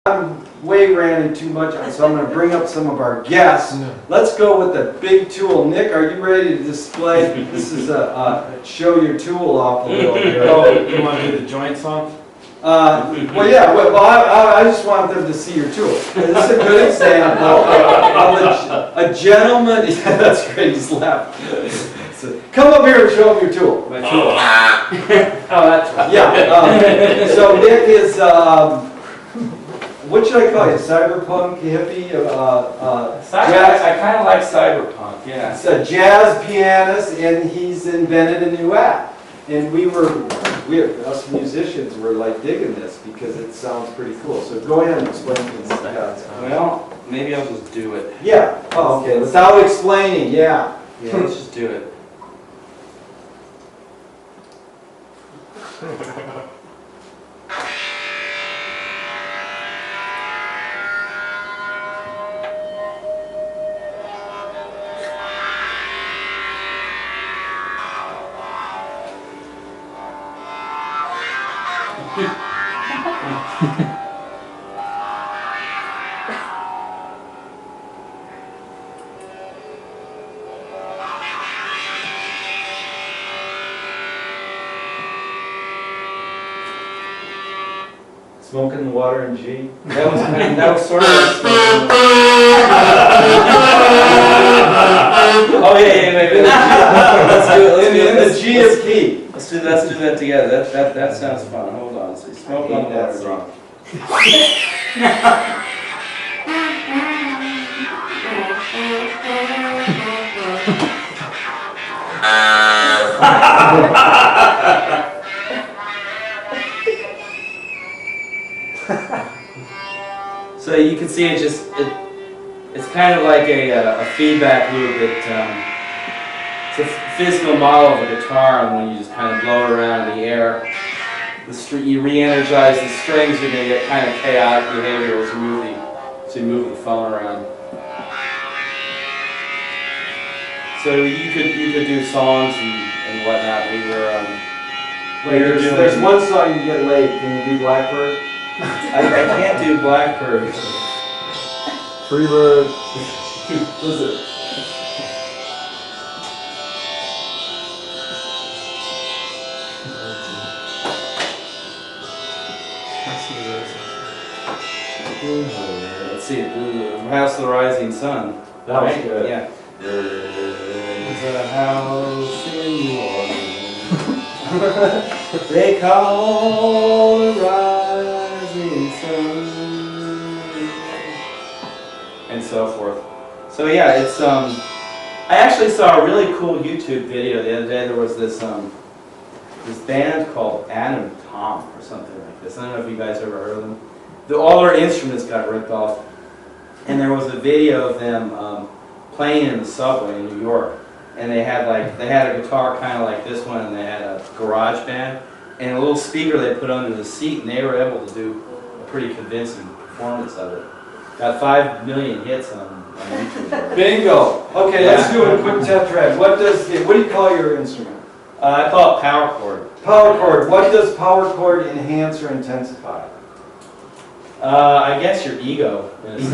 I'm way ranting too much, so I'm going to bring up some of our guests. Let's go with the big tool. Nick, are you ready to display? This is a show your tool off a little bit. Oh, you want to do the joint song? Well, yeah. Well, I just want them to see your tool. This is a good example of a gentleman. Yeah, that's great. He's laughing. So, come up here and show them your tool. My tool. Oh, that's right. Yeah. So Nick is. What should I call you? Cyberpunk hippie? I kind of like cyberpunk, yeah. He's a jazz pianist, and he's invented a new app. And us musicians were like digging this because it sounds pretty cool. So go ahead and explain things. Well, maybe I'll just do it. Yeah. Oh, okay. Without explaining, yeah. Yeah, let's just do it. Smoking the water in G. That was sort of oh yeah, wait. Let's do it. The G is key. Let's do that together. That sounds fun. Hold on. So smoke on the water. Wrong. So you can see it's kind of like a feedback loop. It's a physical model of a guitar, and when you just kind of blow it around in the air, you re-energize the strings. You're going to get kind of chaotic behavior as you move the phone around. So you could do songs and whatnot. There's one song you can get laid. Can you do Blackbird? I can't do Blackbird. Freebird. What is it? Let's see, House of the Rising Sun. That was good. Yeah. There's a house in New Orleans. They call the rising sun. And so forth. So yeah, it's I actually saw a really cool YouTube video the other day. There was this band called Adam Tom or something like this. I don't know if you guys ever heard of them. All their instruments got ripped off, and there was a video of them playing in the subway in New York. And they had a guitar kind of like this one, and they had a garage band and a little speaker they put under the seat, and they were able to do a pretty convincing performance of it. Got 5 million hits on YouTube. Bingo. Okay, let's do a quick tetrad. What do you call your instrument? I call it power chord. Power chord. What does power chord enhance or intensify? I guess your ego. In a sense.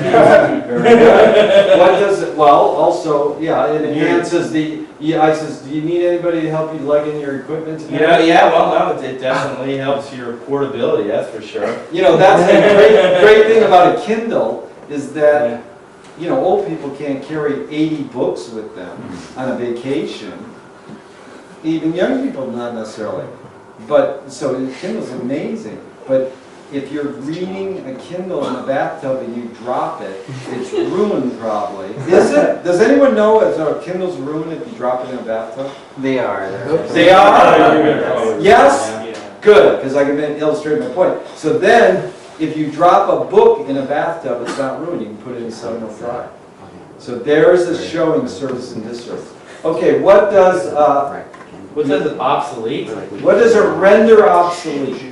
Very good. What does it? Well, also, yeah, it enhances the. Yeah, I says, do you need anybody to help you lug in your equipment today? Yeah. Well, no, it definitely helps your portability. That's for sure. You know, that's the great thing about a Kindle is that old people can't carry 80 books with them on a vacation. Even young people, not necessarily. But so Kindle's amazing. But if you're reading a Kindle in a bathtub and you drop it, it's ruined probably. Is it? Does anyone know if a Kindle's ruined if you drop it in a bathtub? They are. They are? Yes? Good, because I can illustrate my point. So then, if you drop a book in a bathtub, it's not ruined. You can put it in sun or dry. So there's a showing service and disservice. Okay, what does it obsolete? What does a render obsolete?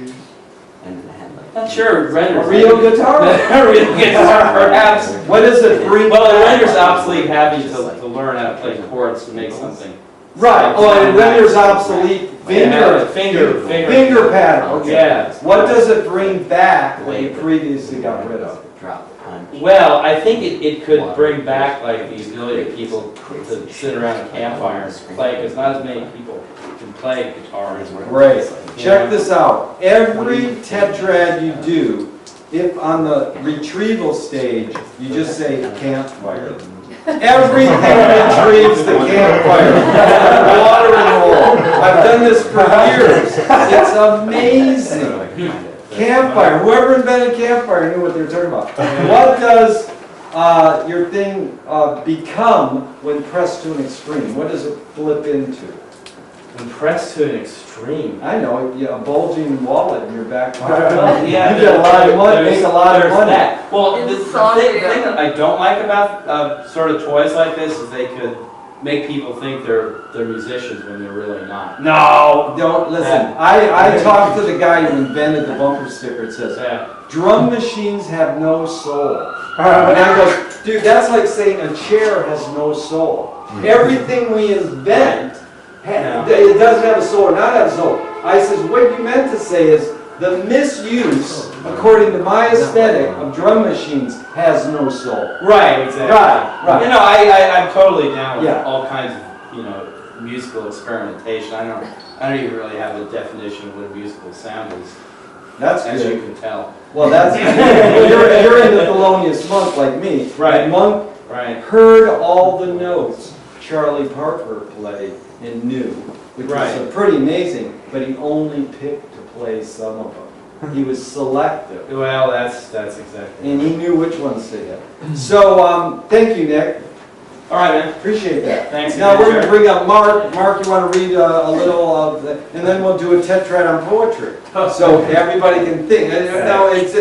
Not sure. Renders. A real guitar? A real guitar, perhaps. What does it bring? Well, it renders obsolete having to learn how to play chords to make something. Right. Oh, it renders obsolete Finger pattern, okay. Yeah. What does it bring back that you previously got rid of? Well, I think it could bring back like the ability of people to sit around a campfire and play, because not as many people can play guitar as Great. Check this out. Every tetrad you do, if on the retrieval stage, you just say campfire. Everything retrieves the campfire. Water and roll. I've done this for years. It's amazing. Campfire. Whoever invented campfire knew what they were talking about. What does your thing become when pressed to an extreme? What does it flip into? When pressed to an extreme. I know, a bulging wallet in your back pocket. Yeah, you get a lot of money, make a lot of money. That. Well, the thing that I don't like about sort of toys like this is they could make people think they're musicians when they're really not. No, don't listen. I talked to the guy who invented the bumper sticker. It says, drum machines have no soul. And I go, dude, that's like saying a chair has no soul. Everything we invent, it doesn't have a soul or not have a soul. I says, what you meant to say is, the misuse, according to my aesthetic, of drum machines has no soul. Right, exactly. Right. You know, I'm totally down with Yeah. all kinds of, musical experimentation. I don't even really have a definition of what a musical sound is, That's as good. you can tell. Well, that's you're into Thelonious Monk like me. Right. Monk heard all the notes Charlie Parker played and knew, which was pretty amazing. But he only picked to play some of them. He was selective. Well, that's exactly. And he knew which ones to hit. So, thank you, Nick. All right, man. Appreciate that. Thanks. Now we're going to bring up Mark. Mark, you want to read a little of the, and then we'll do a tetrad on poetry. So everybody can think. Now it's